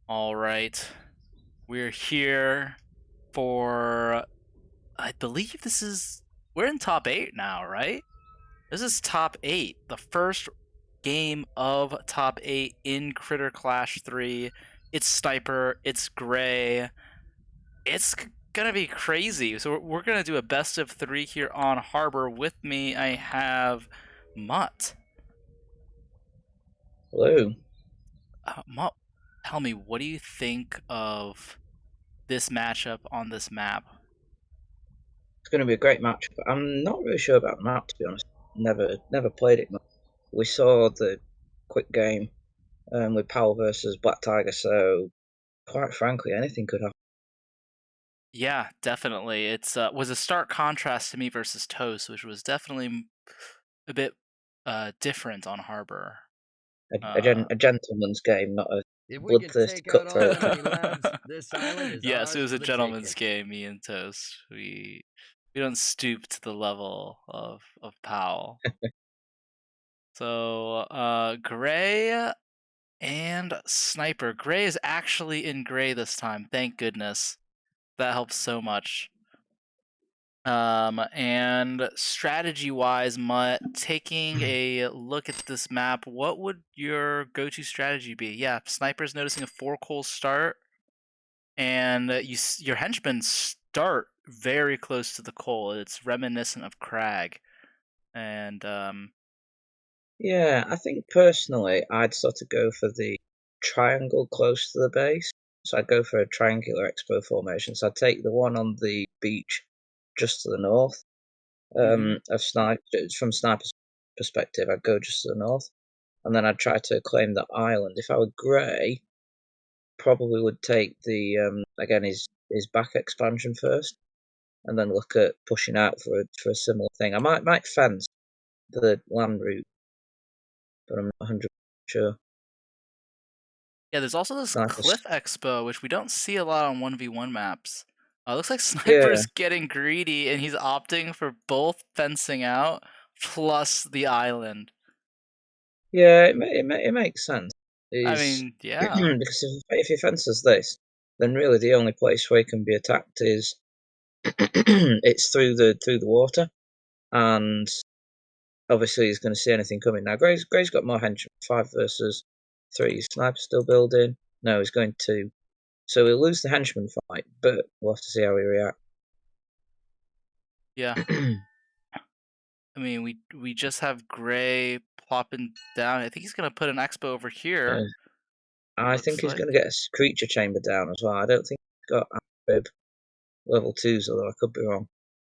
All right. We're here for, I believe we're in top 8 now, right? This is top 8, the first game of top 8 in Critter Clash 3. It's Sniper, it's Gray. It's gonna be crazy. So we're gonna do a best of 3 here on Harbor. With me, I have Mutt. Hello. Mutt, tell me, what do you think of this matchup on this map? It's going to be a great match, but I'm not really sure about the map, to be honest. Never played it much. We saw the quick game with Powell versus Black Tiger, so quite frankly, anything could happen. Yeah, definitely. It's was a stark contrast to me versus Toast, which was definitely a bit different on Harbor. Uh, A gentleman's game, not a If we can bloodthirsty take out all cutthroat the match. enemy labs, this island is yes, it ours was for a the gentleman's taking. game. Me and Toast, we don't stoop to the level of Powell. So Gray and Sniper. Gray is actually in Gray this time. Thank goodness. That helps so much. And strategy-wise, Mutt, taking a look at this map, what would your go-to strategy be? Yeah, Sniper's noticing a 4-coal start, and your henchmen start very close to the coal. It's reminiscent of Crag, and Yeah, I think personally, I'd sort of go for the triangle close to the base. So I'd go for a triangular expo formation. So I'd take the one on the beach just to the north. mhm. From sniper's perspective, I'd go just to the north, and then I'd try to claim the island. If I were Grey, probably would take the again his back expansion first, and then look at pushing out for a similar thing. I might fence the land route, but I'm not 100% sure. Yeah, there's also this Snipers, Cliff Expo, which we don't see a lot on 1v1 maps. Looks like yeah, Sniper's getting greedy, and he's opting for both fencing out plus the island. yeah, it makes sense. I Is mean, yeah. because if he fences this, then really the only place where he can be attacked is it's through the water, and obviously he's going to see anything coming. Now Gray's got more henchmen, 5 versus 3. Sniper still building. No, he's going to. So he'll lose the henchman fight, but we'll have to see how he reacts. Yeah. I mean, we just have Gray plopping down. I think he's gonna put an expo over here. I think Looks he's going like. to get a creature chamber down as well. I don't think he's got Amphib level 2s, although I could be wrong.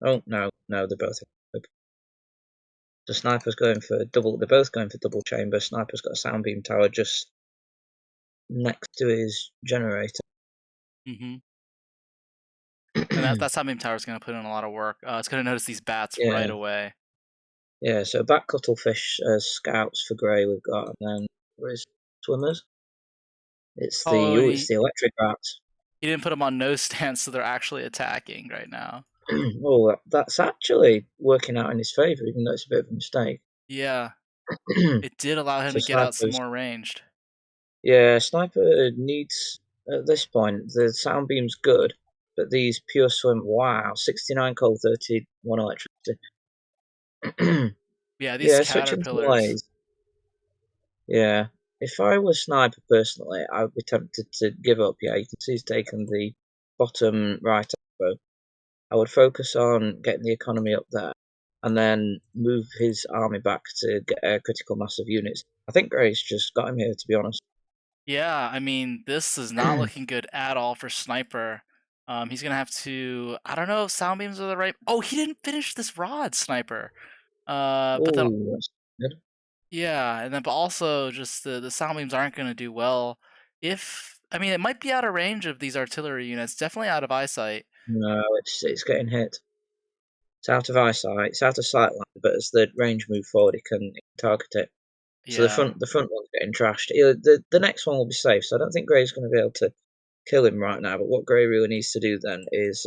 Oh no, they're both Amphib. The sniper's going for double. They're both going for double chamber. Sniper's got a sound beam tower just next to his generator. Mhm. And that Sunbeam Tower is gonna put in a lot of work. It's gonna notice these bats right Yeah, away. yeah. So back cuttlefish as scouts for Grey we've got, and then where's swimmers? Oh, It's the electric bats. he didn't put them on no stance, so they're actually attacking right now. Oh, that's actually working out in his favour, even though it's a bit of a mistake. Yeah, it did allow him So to get out some snipers, more ranged. yeah, sniper needs at this point the sound beam's good, but these pure swim. Wow, 69 cold, 31 electricity. Yeah, these Yeah, switching to caterpillars. blaze. Yeah, if I was sniper personally, I would be tempted to give up. Yeah, you can see he's taken the bottom right elbow. I would focus on getting the economy up there, and then move his army back to get a critical mass of units. I think Gray's just got him here, to be honest. Yeah, I mean, this is not looking good at all for Sniper. He's gonna have to. I don't know if sound beams are the right. Oh, he didn't finish this rod, Sniper. But then Oh, that's good. yeah, and then but also just the sound beams aren't gonna do well. If I mean, it might be out of range of these artillery units. Definitely out of eyesight. No, it's getting hit. It's out of eyesight. It's out of sight line, but as the range move forward, it can target it. So Yeah. the front one's getting trashed. The next one will be safe. So I don't think Gray's going to be able to kill him right now. But what Gray really needs to do then is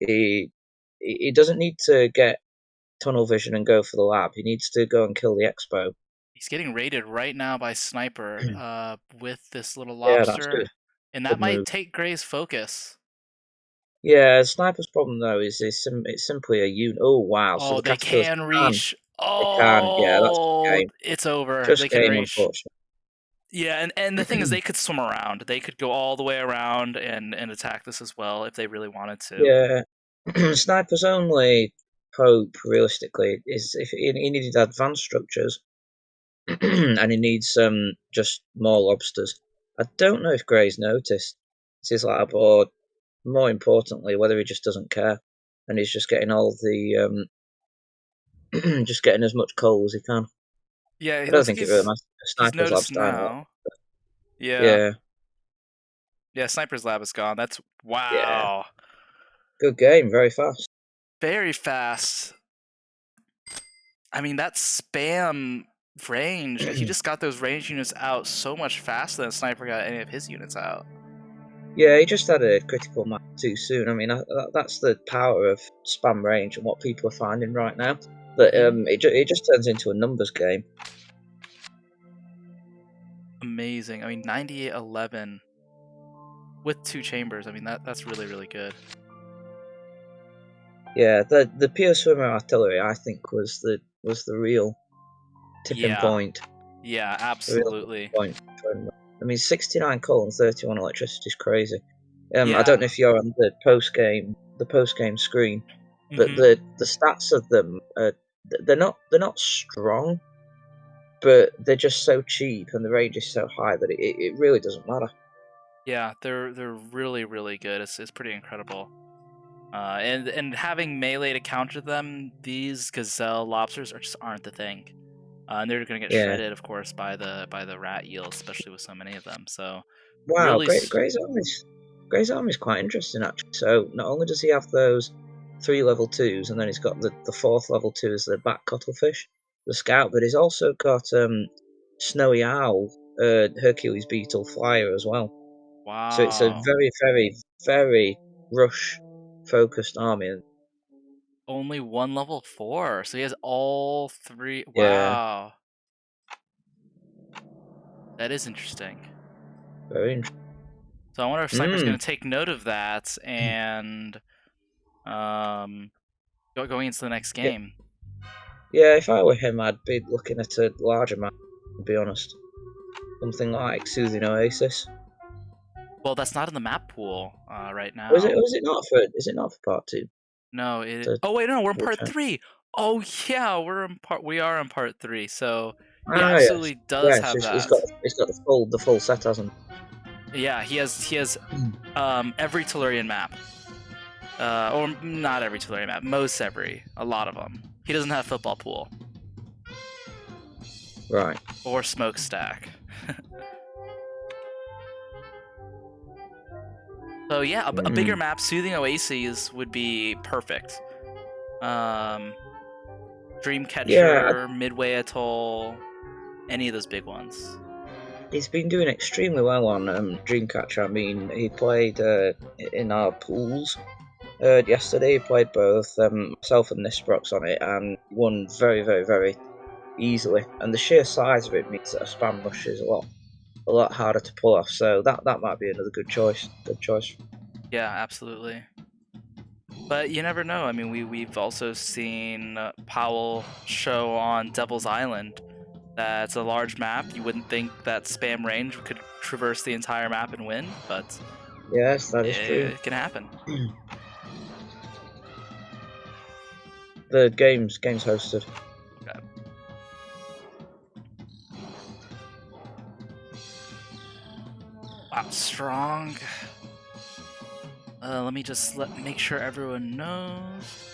he he doesn't need to get tunnel vision and go for the lab. He needs to go and kill the expo. He's getting raided right now by Sniper with this little Yeah, that's good. lobster. And that Good might move. take Gray's focus. Yeah, Sniper's problem though is it's simply a unit. Oh wow! So Oh, the they caterpillars can can. reach. They can. Yeah, that's Oh, game. it's over. Just They can game, reach. unfortunately. Yeah, and the thing is, they could swim around. They could go all the way around and attack this as well if they really wanted to. Yeah, Sniper's only hope, realistically, is if he needed advanced structures, and he needs just more lobsters. I don't know if Gray's noticed. It's his lab, or more importantly, whether he just doesn't care, and he's just getting all the just getting as much coal as he can. Yeah, I it don't looks like think it really matters. he's Sniper's lab's noticed dying a lot. now. Yeah, Yeah, yeah. Sniper's lab is gone. That's yeah. wow. Good game, very fast. Very fast. I mean, that spam range. He just got those range units out so much faster than Sniper got any of his units out. Yeah, he just had a critical mass too soon. I mean, that's the power of spam range and what people are finding right now. That it just turns into a numbers game. Amazing. I mean, 9811 with 2 chambers. I mean, that's really, really good. Yeah, the pure swimmer artillery, I think, was the real tipping point. Yeah, The real absolutely. tipping point. I mean, 69 coal and 31 electricity is crazy. I Yeah. don't know if you're on the post game screen, but the stats of them they're not strong, but they're just so cheap and the range is so high that it really doesn't matter. Yeah, they're really, really good. It's pretty incredible. And having melee to counter them, these gazelle lobsters just aren't the thing. And they're going to get Yeah. shredded, of course, by the rat eels, especially with so many of them. So Wow, really, Grey's army's quite interesting actually. So not only does he have those 3 level 2s, and then he's got the 4th level 2 as the back cuttlefish, the scout, but he's also got Snowy Owl, Hercules Beetle Flyer as well. wow. So it's a very, very, very rush focused army. Only 1 level 4, so he has all 3. Yeah. Wow. That is interesting. Very interesting. So I wonder if Sniper's going to take note of that and going into the next game. Yeah, if I were him, I'd be looking at a larger map, to be honest. Something like Soothing Oasis. Well, that's not in the map pool right now. Or is it not for? Is it not for part 2? No, oh wait, no, we're in part 3. Oh yeah, we are in part 3. So he absolutely does have that. He's got the full set, hasn't he? Yeah, he has every Tellurian map. Or not every Tellurian map, most every, a lot of them. He doesn't have football pool. Right. Or smokestack. So yeah, a bigger map, Soothing Oases would be perfect. Dreamcatcher, Midway Atoll, any of those big ones. He's been doing extremely well on Dreamcatcher. I mean, he played in our pools yesterday. He played both myself and Nisprox on it and won very, very, very easily. And the sheer size of it means that a spam rush is a lot harder to pull off. So that might be another good choice. Yeah, absolutely. But you never know. I mean, we've also seen Powell show on Devil's Island. That's a large map. You wouldn't think that spam range could traverse the entire map and win, but yes, that is true. It can happen. The game's hosted. Okay. Wow, strong. Let me just make sure everyone knows.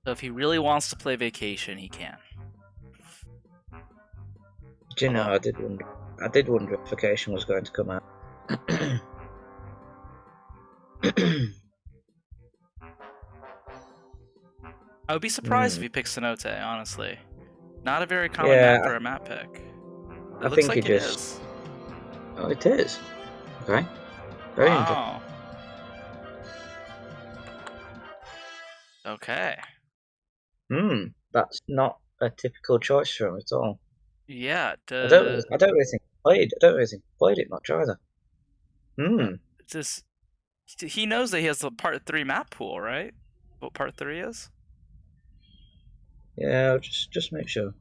So if he really wants to play Vacation, he can. Do you know, I did wonder if Vacation was going to come out. I would be surprised if he picks Cenote, honestly. Not a very common map for a map pick. It I looks think like he it just. is. Oh, it is. Okay. Very interesting. Wow. Okay. That's not a typical choice for him at all. Yeah. I don't really think he played it much either. Just he knows that he has the part 3 map pool, right? What part 3 is? Yeah, just make sure.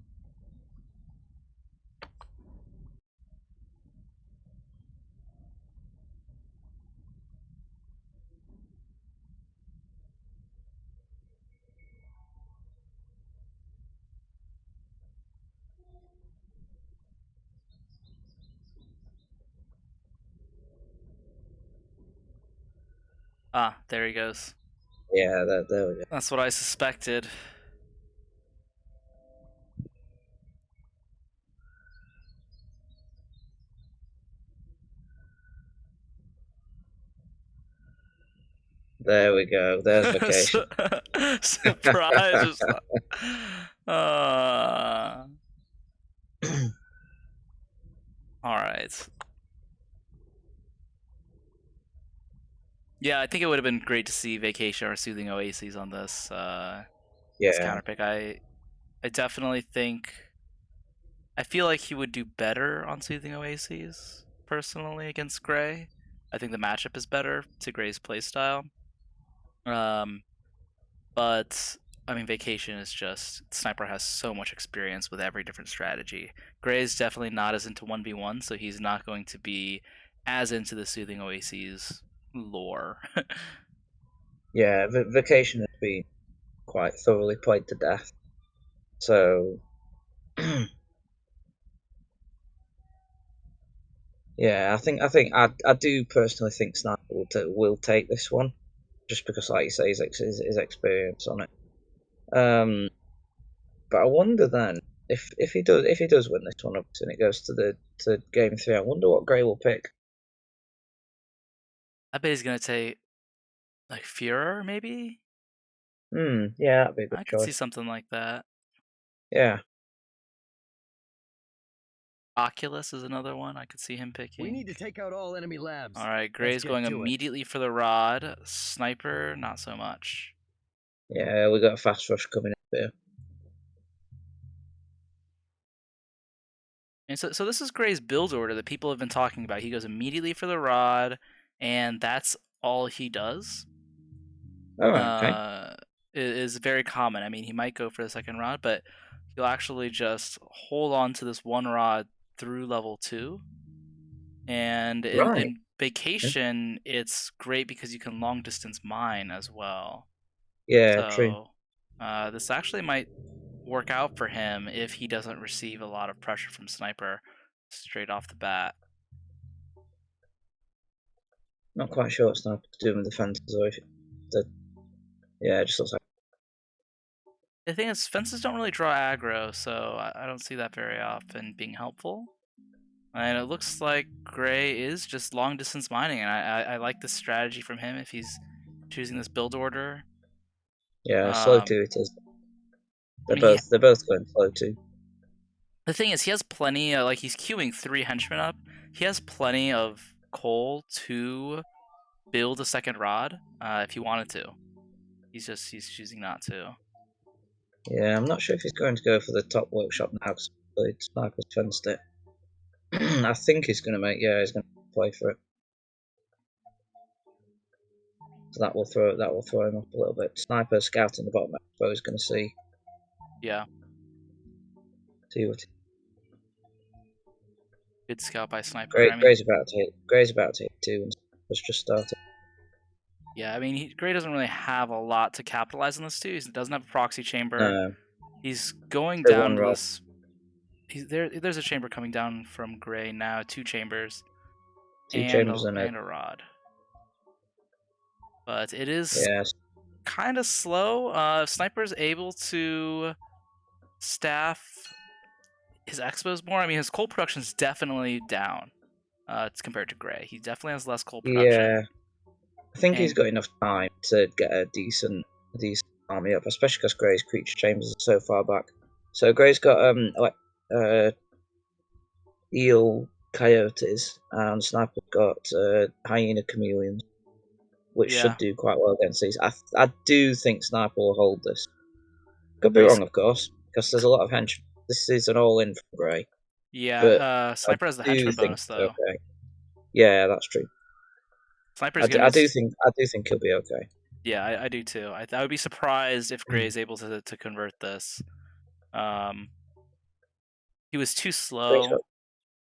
Ah, there he goes. Yeah, there we go. That's what I suspected. There we go. There's vacation. Surprise! All right. Yeah, I think it would have been great to see Vacation or Soothing Oases on this. This Yeah. counterpick. I definitely think. I feel like he would do better on Soothing Oases personally against Gray. I think the matchup is better to Gray's playstyle. But I mean, Vacation is just Sniper has so much experience with every different strategy. Gray's definitely not as into 1v1, so he's not going to be as into the Soothing Oases lore. Yeah, Vacation has been quite thoroughly played to death. So, yeah, I do personally think Sniper will take this one, just because, like you say, his experience on it. But I wonder then if he does win this one, and it goes to game 3. I wonder what Gray will pick. I bet he's gonna take like Führer, maybe. Yeah, that'd be a good I could see choice. something like that. Yeah. Oculus is another one I could see him picking. We need to take out all enemy labs. All right, Gray's going immediately for the rod. Sniper, not so much. Yeah, we got a fast rush coming up here. And so this is Gray's build order that people have been talking about. He goes immediately for the rod, and that's all he does. All right, okay. Is very common. I mean, he might go for the second rod, but he'll actually just hold on to this one rod through level 2. And in Vacation, it's great because you can long distance mine as well. Yeah, so, true. This actually might work out for him if he doesn't receive a lot of pressure from Sniper straight off the bat. Not quite sure what Sniper's doing with the fences, or if yeah, it just looks like. The thing is, fences don't really draw aggro, so I don't see that very often being helpful. And it looks like Gray is just long distance mining, and I like this strategy from him if he's choosing this build order. Yeah, slow 2 it is. They're both going slow 2. The thing is, he has plenty. Like he's queuing 3 henchmen up. He has plenty of coal to build a second rod if he wanted to. He's choosing not to. Yeah, I'm not sure if he's going to go for the top workshop now because the Sniper's fenced it. I think he's going to he's going to play for it. So that will throw him up a little bit. Sniper scouting the bottom, I suppose, going to see. Yeah. See what. Good scout by Sniper. Gray's about to hit 2 and Sniper's just started. Yeah, I mean, Gray doesn't really have a lot to capitalize on this too. He doesn't have a proxy chamber. He's going down to this. There's a chamber coming down from Gray now. 2 chambers. 2 chambers and a rod. But it is kind of slow. Sniper's able to staff his expos more. I mean, his coal production is definitely down compared to Gray. He definitely has less coal production. Yeah, I think he's got enough time to get a decent army up, especially because Gray's creature chambers are so far back. So Grey's got eel coyotes, and Sniper's got hyena chameleons, which should do quite well against these. I do think Sniper will hold this. Could be wrong, of course, because there's a lot of henchmen. This is an all-in for Grey. Yeah, Sniper has the I do henchman think bonus it's though. okay. Yeah, that's true. Sniper's I do think he'll be okay. Yeah, I do too. I would be surprised if Grey is able to convert this. He was too slow,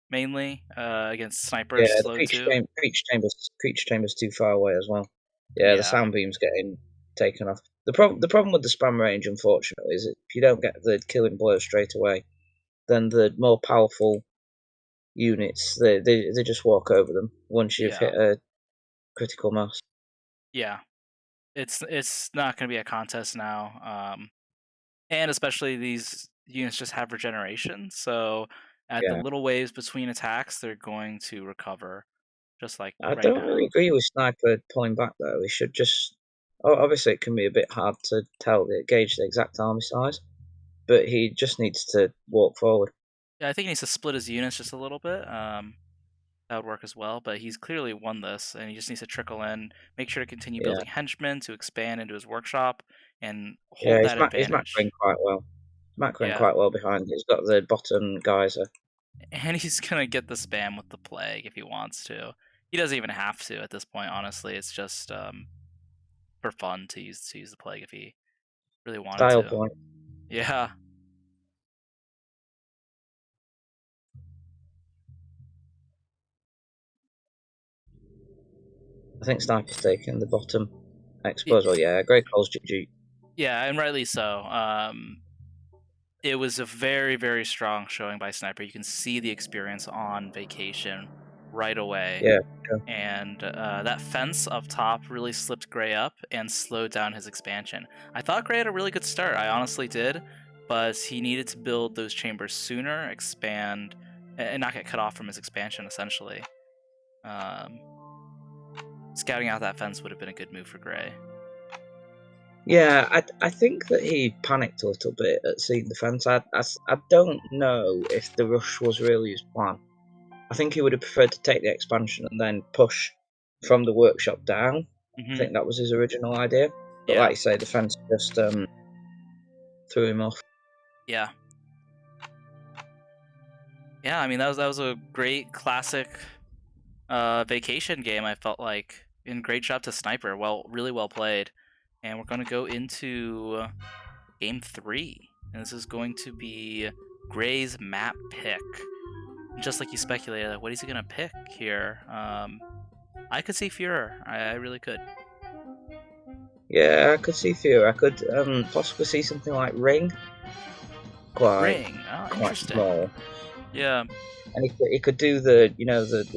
mainly against Sniper. Yeah, Slow the too. creature chamber's too far away as well. Yeah, the sound beam's getting taken off. The problem with the spam range, unfortunately, is if you don't get the killing blow straight away, then the more powerful units they just walk over them once you've hit a critical mass. Yeah, it's not going to be a contest now, and especially these units just have regeneration, so at the little waves between attacks, they're going to recover, just like I right don't now. really agree with Sniper pulling back though. He should just. Oh, obviously, it can be a bit hard to gauge the exact army size, but he just needs to walk forward. Yeah, I think he needs to split his units just a little bit. That would work as well, but he's clearly won this, and he just needs to trickle in, make sure to continue building henchmen to expand into his workshop, and hold that He's advantage. macroing quite well. Macroing Yeah. quite well behind it. He's got the bottom geyser. And he's gonna get the spam with the plague if he wants to. He doesn't even have to at this point, honestly. It's just for fun to use the plague if he really wanted Style to. point. Yeah. I think Sniper's taking the bottom expose. Well, yeah, Grey calls GG. Yeah, and rightly so. It was a very, very strong showing by Sniper. You can see the experience on vacation right away. Yeah. And that fence up top really slipped Grey up and slowed down his expansion. I thought Grey had a really good start. I honestly did, but he needed to build those chambers sooner, expand, and not get cut off from his expansion, essentially. Scouting out that fence would have been a good move for Grey. Yeah, I think that he panicked a little bit at seeing the fence. I don't know if the rush was really his plan. I think he would have preferred to take the expansion and then push from the workshop down. I think that was his original idea. But like you say, the fence just threw him off. Yeah. Yeah, I mean that was a great classic vacation game. I felt like, and great job to Sniper. Really well played. And we're gonna go into game 3, and this is going to be Grey's map pick. Just like you speculated, what is he gonna pick here? I could see Führer. I really could. Yeah, I could see Führer. I could possibly see something like Ring. Quite interesting. Small. Yeah. And he could do the the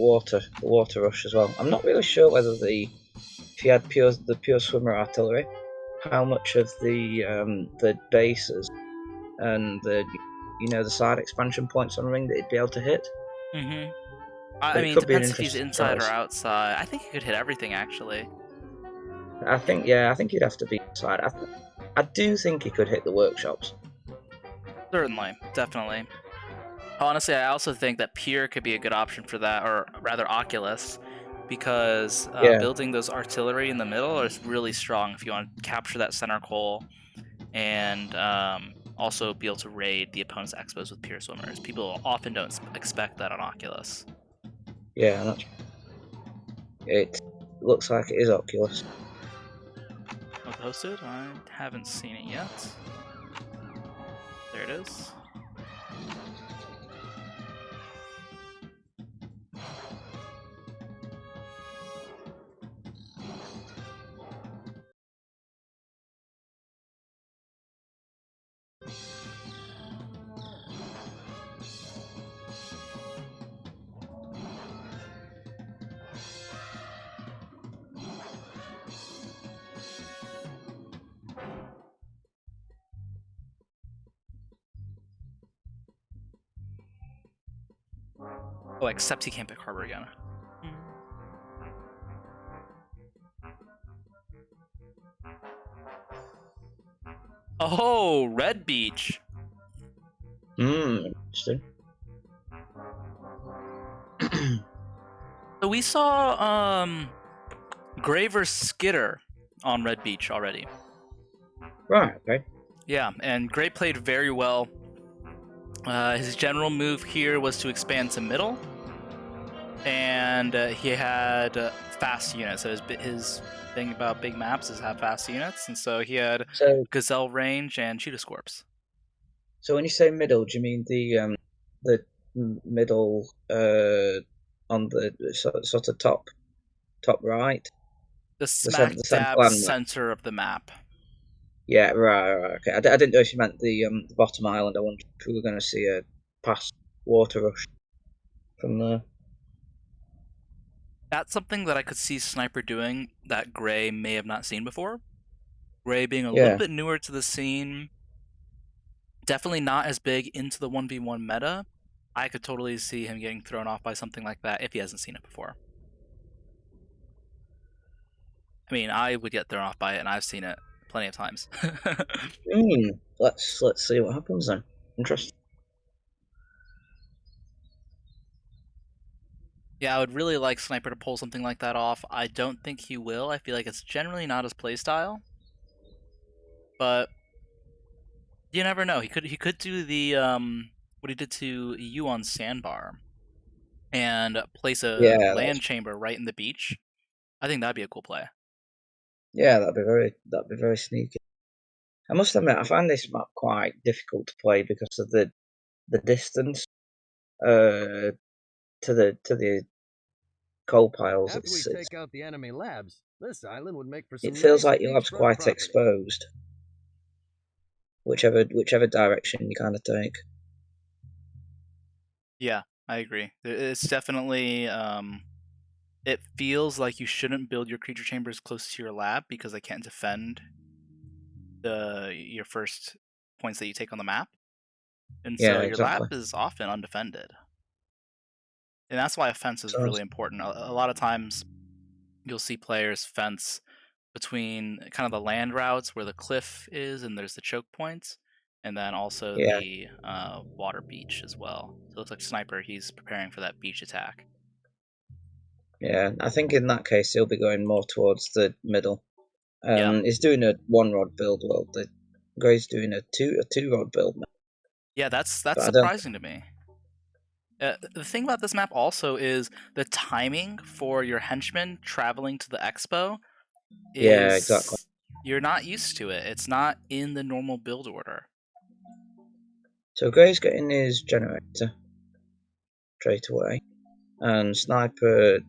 water rush as well. I'm not really sure whether if he had the pure swimmer artillery, how much of the bases and the the side expansion points on Ring that he'd be able to hit. I mean, it depends if he's inside or outside. I think he could hit everything, actually. I think he'd have to be inside. I do think he could hit the workshops. Certainly, definitely. Honestly, I also think that Pier could be a good option for that, or rather Oculus, because building those artillery in the middle is really strong if you want to capture that center coal and also be able to raid the opponent's expos with Pier swimmers. People often don't expect that on Oculus. Yeah, it looks like it is Oculus. Hosted? I haven't seen it yet. There it is. Oh, except he can't pick Harbor again. Oh, Red Beach. Interesting. So we saw Gray versus Skitter on Red Beach already. Right, okay. Yeah, and Gray played very well. His general move here was to expand to middle, and he had fast units. So his thing about big maps is have fast units, and so he had So, Gazelle range and Cheetah Scorps. so when you say middle, do you mean the middle on the sort of top right? The smack The dab central landmark. center of the map. Yeah, right. Okay. I didn't know if you meant the bottom island. I wondered if we were going to see a past water rush from there. That's something that I could see Sniper doing that Gray may have not seen before. Gray being a little bit newer to the scene, definitely not as big into the 1v1 meta. I could totally see him getting thrown off by something like that if he hasn't seen it before. I mean, I would get thrown off by it, and I've seen it plenty of times. Let's see what happens then. Interesting. Yeah, I would really like Sniper to pull something like that off. I don't think he will. I feel like it's generally not his playstyle. But you never know. He could do the what he did to you on Sandbar and place a land chamber right in the beach. I think that'd be a cool play. Yeah, that'd be very sneaky. I must admit, I find this map quite difficult to play because of the distance to the coal piles. After we take out the enemy labs, this island would make for some it feels nice like your lab's beachfront quite property. exposed. Whichever direction you kind of take. Yeah, I agree. It's definitely it feels like you shouldn't build your creature chambers close to your lab because they can't defend your first points that you take on the map. And so your lab is often undefended. And that's why a fence is really important. A lot of times you'll see players fence between kind of the land routes where the cliff is and there's the choke points, and then also the water beach as well. So it looks like Sniper, he's preparing for that beach attack. Yeah, I think in that case he'll be going more towards the middle. He's doing a 1-rod build. Well, the Gray's doing a 2-rod build. Yeah, that's surprising to me. The thing about this map also is the timing for your henchmen traveling to the expo is exactly. You're not used to it. It's not in the normal build order. So Gray's getting his generator straight away, and Sniper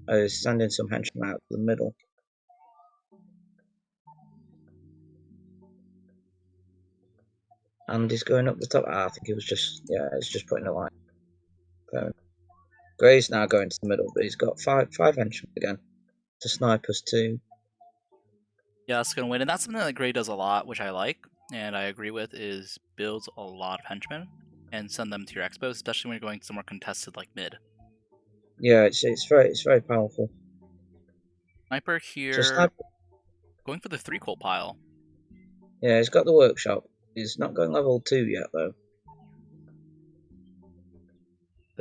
is sending some henchmen out to the middle. And he's going up the top. I think he was just it's just putting a line. Gray's now going to the middle, but he's got five henchmen again. To Sniper's 2. Yeah, that's gonna win, and that's something that Gray does a lot, which I like and I agree with. Is builds a lot of henchmen and send them to your expos, especially when you're going somewhere contested like mid. Yeah, it's very powerful. Sniper here, going for the 3 coal pile. Yeah, he's got the workshop. He's not going level 2 yet though.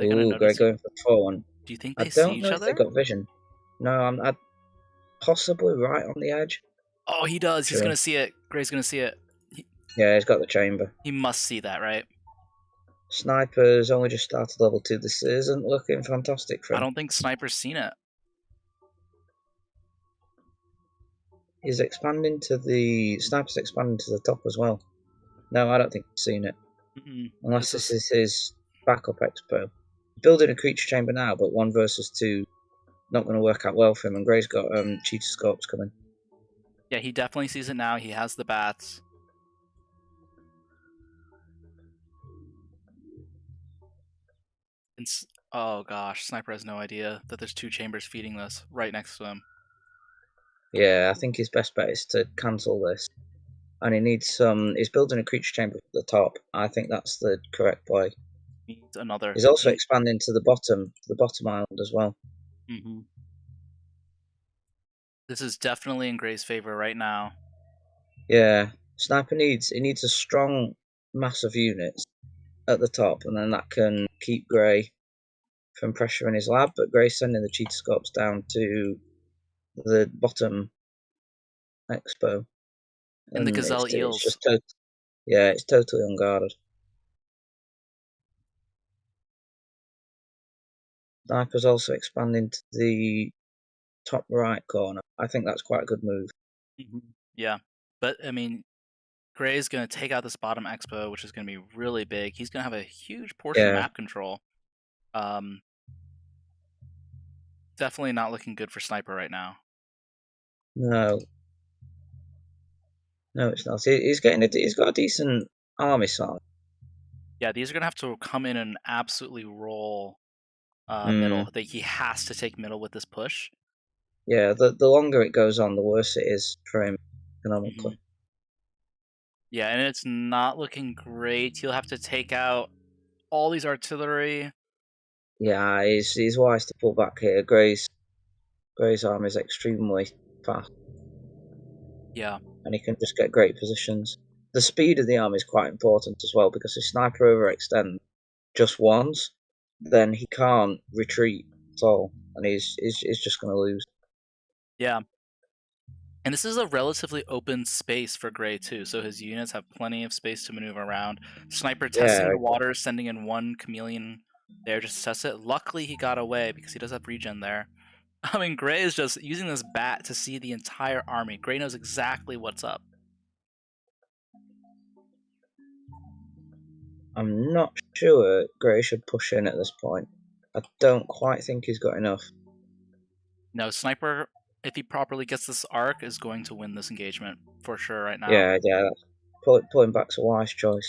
Ooh, Gray going for 4. Do you think they see each other? I don't know if they got vision. No, I'm possibly right on the edge. Oh, he does. He's gonna see it. Gray's gonna see it. Yeah, he's got the chamber. He must see that, right? Sniper's only just started level 2. This isn't looking fantastic for him. I don't think Sniper's seen it. He's expanding to the... Sniper's expanding to the top as well. No, I don't think he's seen it. Unless this is his backup expo. Building a creature chamber now, but 1 versus 2 not going to work out well for him. And Gray's got Cheetah Scorps coming. Yeah, he definitely sees it now. He has the bats. Oh gosh, Sniper has no idea that there's 2 chambers feeding this right next to him. Yeah, I think his best bet is to cancel this. And he needs some... He's building a creature chamber at the top. I think that's the correct play. He needs another... He's also expanding to the bottom island as well. This is definitely in Gray's favor right now. Yeah, Sniper needs a strong mass of units at the top, and then that can keep Grey from pressuring his lab. But Grey's sending the cheetah scopes down to the bottom expo, And the and gazelle it's eels. just it's totally unguarded. Sniper's also expanding to the top right corner. I think that's quite a good move. Yeah, but I mean, Gray's going to take out this bottom expo, which is going to be really big. He's going to have a huge portion of Yeah. map control. Definitely not looking good for Sniper right now. No, it's not. He's got a decent army size. Yeah, these are going to have to come in and absolutely roll middle. He has to take middle with this push. Yeah, the longer it goes on, the worse it is for him economically. Yeah, and it's not looking great. He'll have to take out all these artillery. Yeah, he's wise to pull back here. Gray's army is extremely fast. Yeah. And he can just get great positions. The speed of the army is quite important as well, because if Sniper overextends just once, then he can't retreat at all, and he's just going to lose. Yeah. And this is a relatively open space for Gray too, so his units have plenty of space to maneuver around. Sniper testing the water, sending in one chameleon there just to test it. Luckily he got away because he does have regen there. I mean, Gray is just using this bat to see the entire army. Gray knows exactly what's up. I'm not sure Gray should push in at this point. I don't quite think he's got enough. No, Sniper, if he properly gets this arc, is going to win this engagement for sure right now. Yeah. Pulling back's a wise choice.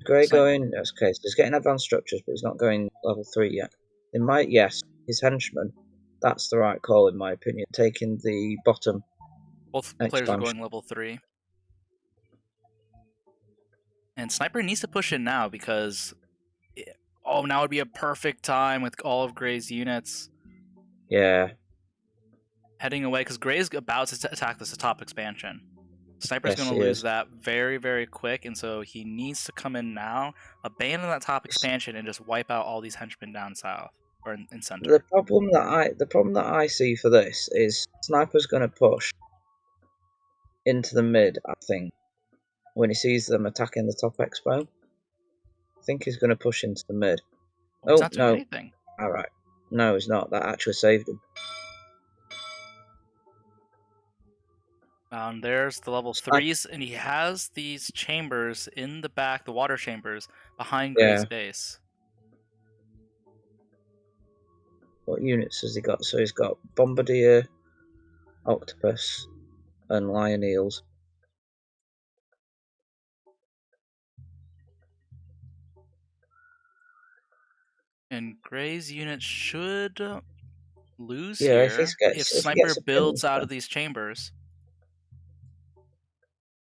Gray going, okay, so he's getting advanced structures, but he's not going level 3 yet. They might, yes, his henchman. That's the right call, in my opinion, taking the bottom. Both players are going level 3. And Sniper needs to push in now because, now would be a perfect time with all of Gray's units. Yeah. Heading away, because Gray's about to attack this top expansion. Sniper's going to lose that very, very quick, and so he needs to come in now, abandon that top expansion, and just wipe out all these henchmen down south or in center. The problem that I see for this is Sniper's going to push into the mid. I think when he sees them attacking the top expo, I think he's going to push into the mid. Well, he's not doing anything. All right, no, he's not. That actually saved him. There's the level 3s, and he has these chambers in the back, the water chambers, behind Gray's base. What units has he got? So he's got Bombardier, Octopus, and Lion Eels. And Gray's unit should lose here if Sniper builds out of these chambers.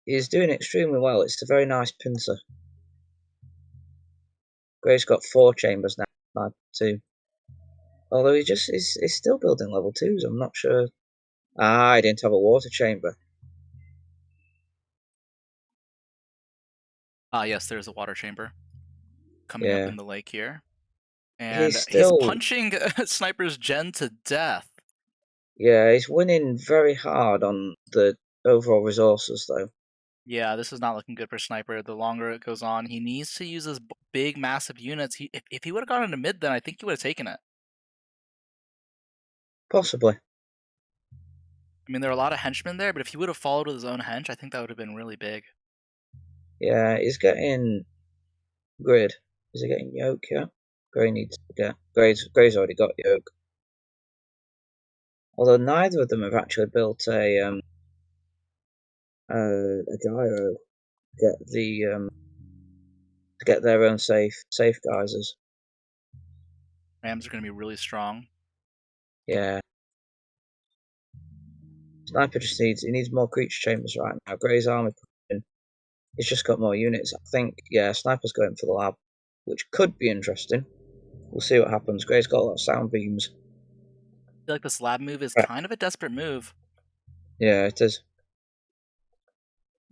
He's doing extremely well. It's a very nice pincer. Gray's got 4 chambers now, 2. Although he's still building level 2s. I'm not sure. I didn't have a water chamber. Yes, there's a water chamber coming up in the lake here. And he's punching Sniper's gen to death. Yeah, he's winning very hard on the overall resources, though. Yeah, this is not looking good for Sniper. The longer it goes on, he needs to use his big, massive units. If he would have gone into mid, then I think he would have taken it. Possibly. I mean, there are a lot of henchmen there, but if he would have followed with his own hench, I think that would have been really big. Yeah, he's getting grid. Is he getting yoke yet? Gray needs to get. Gray's already got yoke. Although neither of them have actually built a gyro to get their own safe geysers. Rams are going to be really strong. Yeah. Sniper just needs more creature chambers right now. Gray's army, he's just got more units. I think, Sniper's going for the lab, which could be interesting. We'll see what happens. Gray's got a lot of sound beams. I feel like this lab move is kind of a desperate move. Yeah, it is.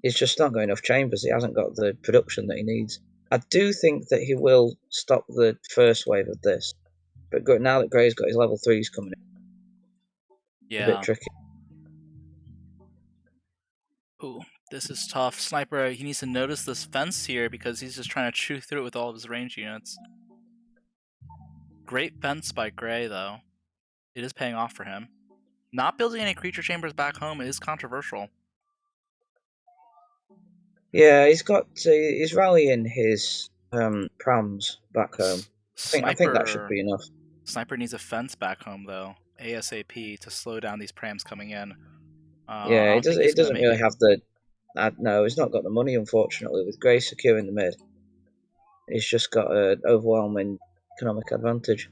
He's just not got enough chambers. He hasn't got the production that he needs. I do think that he will stop the first wave of this, but now that Grey's got his level 3s coming in, a bit Yeah. tricky. Ooh, this is tough. Sniper, he needs to notice this fence here because he's just trying to chew through it with all of his range units. Great fence by Grey, though. It is paying off for him. Not building any creature chambers back home is controversial. Yeah, he's rallying his prams back home. I think that should Sniper be enough. Sniper needs a fence back home, though, ASAP, to slow down these prams coming in. Yeah, I don't think it he's gonna doesn't make really it. have the. No, he's not got the money, unfortunately. With Grey secure in the mid, he's just got an overwhelming economic advantage.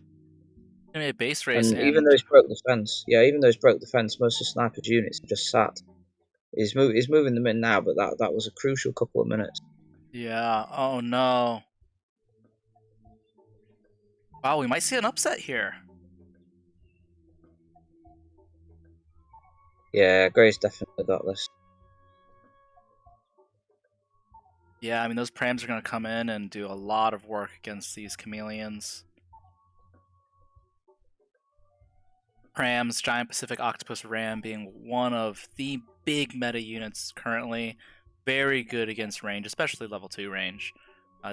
Gonna be a base race, And even and though he's broke the fence, most of Sniper's units are just sat. He's moving them in now, but that was a crucial couple of minutes. yeah, oh no. Wow, we might see an upset here. Yeah, Grey's definitely got this. Yeah, I mean, those prams are gonna come in and do a lot of work against these chameleons. Prams, Giant Pacific Octopus Ram being one of the big meta units currently. Very good against range, especially level 2 range.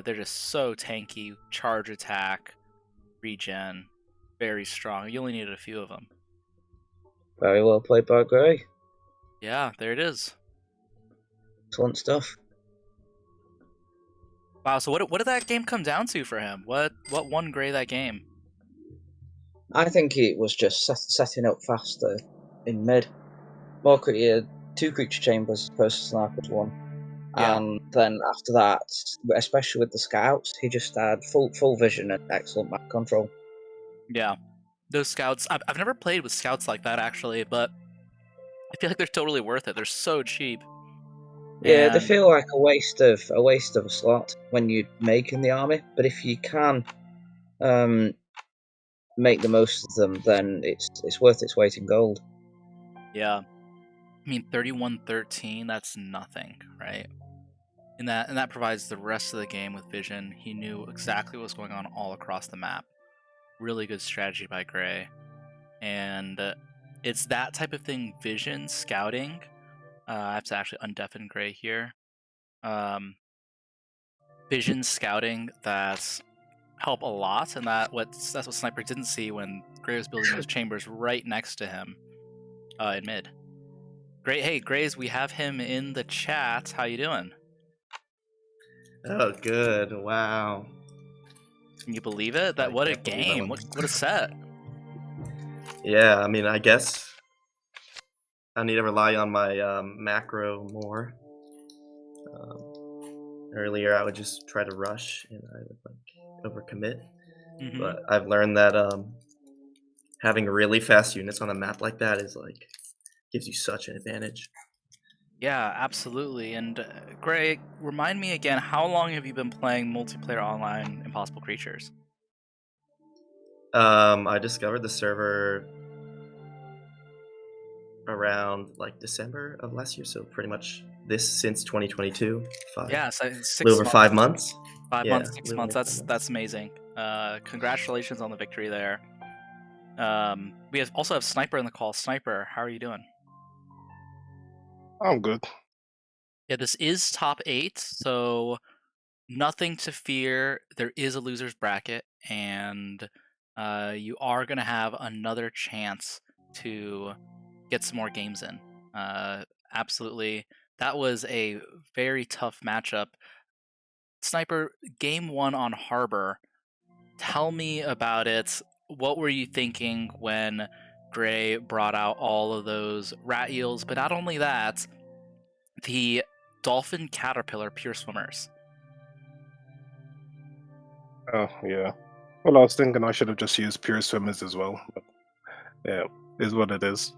They're just so tanky, charge attack, regen, very strong. You only needed a few of them. Very well played by Grey. Yeah, there it is. Excellent stuff. Wow, so what did that game come down to for him? What won Grey that game? I think it was just setting up faster in mid. He had 2 creature chambers as opposed to Sniper's 1. Yeah. And then after that, especially with the scouts, he just had full vision and excellent map control. Yeah. Those scouts, I've never played with scouts like that actually, but I feel like they're totally worth it. They're so cheap. Yeah, they And feel like a waste of a slot when you're making the army. But if you can make the most of them, then it's worth its weight in gold. yeah. I mean 31-13, that's nothing, right? And that provides the rest of the game with vision. He knew exactly what was going on all across the map. Really good strategy by Grey. And it's that type of thing, vision, scouting. I have to actually undeafen Grey here. Vision, scouting, that help a lot, and that's what Sniper didn't see when Grey was building those chambers right next to him in mid. Great, hey Grays, we have him in the chat. How you doing? Oh, good. Wow. Can you believe it? I What a can't believe that game! one. What a set! Yeah, I mean, I guess I need to rely on my macro more. Earlier, I would just try to rush and I would like overcommit. Mm-hmm. But I've learned that having really fast units on a map like that is like gives you such an advantage. Yeah, absolutely. And Gray, remind me again, how long have you been playing multiplayer online Impossible Creatures? I discovered the server around like December of last year, so pretty much this since 2022. Yeah, so 6 little over months. 5 months. 5 Yeah, months, 6 little months. over 5 months. That's amazing. Congratulations on the victory there. We also have Sniper in the call. Sniper, how are you doing? I'm good. Yeah, this is top 8, so nothing to fear. There is a loser's bracket, and you are going to have another chance to get some more games in. Absolutely. That was a very tough matchup. Sniper, game 1 on Harbor. Tell me about it. What were you thinking when Gray brought out all of those rat eels? But not only that, the dolphin caterpillar pure swimmers. Oh, yeah. Well, I was thinking I should have just used pure swimmers as well. But yeah, is what it is.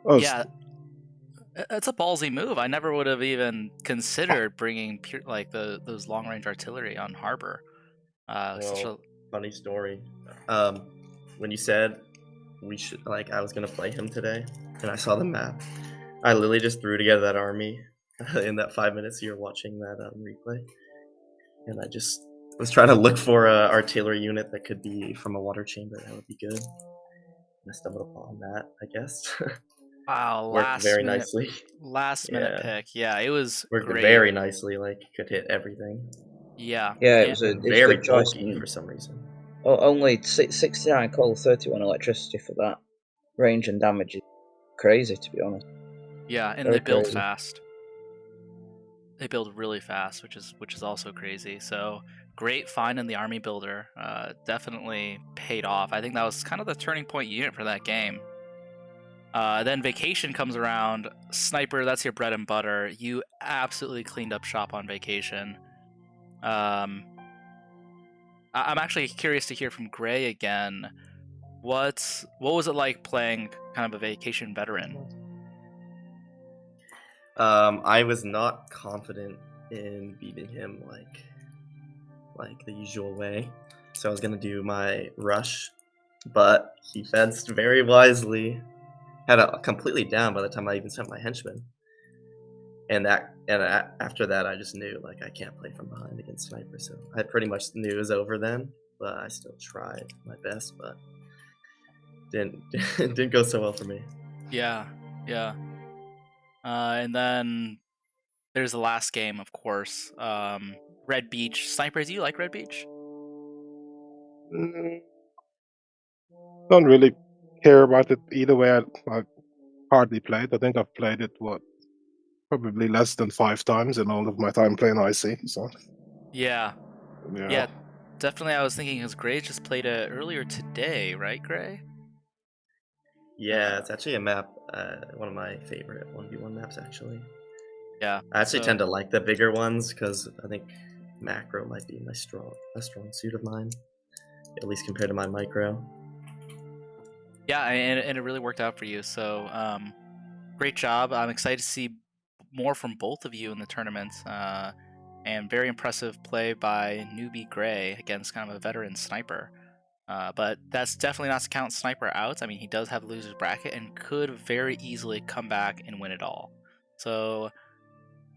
Oh, Yeah, it's a ballsy move. I never would have even considered bringing those long range artillery on Harbor. Well, funny story. When you said we should, like, I was gonna play him today, and I saw the map, I literally just threw together that army in that 5 minutes you were watching that replay. and I just was trying to look for a artillery unit that could be from a water chamber. That would be good. And I stumbled upon that, I guess. Wow, Worked very nicely. last minute Yeah. pick. Yeah, it was Worked great. very nicely. Like could hit everything. Yeah. Yeah, it and- was a Very good choice. bulky for some reason. Only 69 coal, 31 electricity for that. Range and damage is crazy, to be honest. Yeah, and Very they build crazy. fast. They build really fast, which is also crazy. So great find in the army builder. Definitely paid off. I think that was kind of the turning point unit for that game. Then vacation comes around. Sniper, that's your bread and butter. You absolutely cleaned up shop on vacation. I'm actually curious to hear from Gray again. What was it like playing kind of a vacation veteran? I was not confident in beating him like the usual way, so I was gonna do my rush, but he fenced very wisely. Had it completely down by the time I even sent my henchman, and after that I just knew like I can't play from behind against sniper, so I pretty much knew it was over then. But I still tried my best, but didn't go so well for me. Yeah. And then there's the last game, of course. Red Beach. Sniper, do you like Red Beach? Don't really care about it either way. I hardly played. I think I've played it probably less than 5 times in all of my time playing IC. So Yeah. yeah. Yeah, definitely. I was thinking because Gray just played it earlier today, right, Gray? Yeah, it's actually a map, one of my favorite 1v1 maps actually. Yeah. I actually so- tend to like the bigger ones because I think macro might be a strong suit of mine, at least compared to my micro. Yeah, and it really worked out for you. So great job. I'm excited to see more from both of you in the tournament. And very impressive play by newbie Gray against kind of a veteran Sniper. But that's definitely not to count Sniper out. I mean, he does have loser's bracket and could very easily come back and win it all. So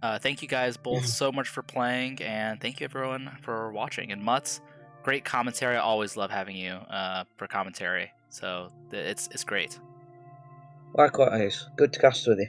thank you guys both so much for playing, and thank you everyone for watching. And Mutz, great commentary. I always love having you for commentary. So it's great. Likewise, good to cast with you.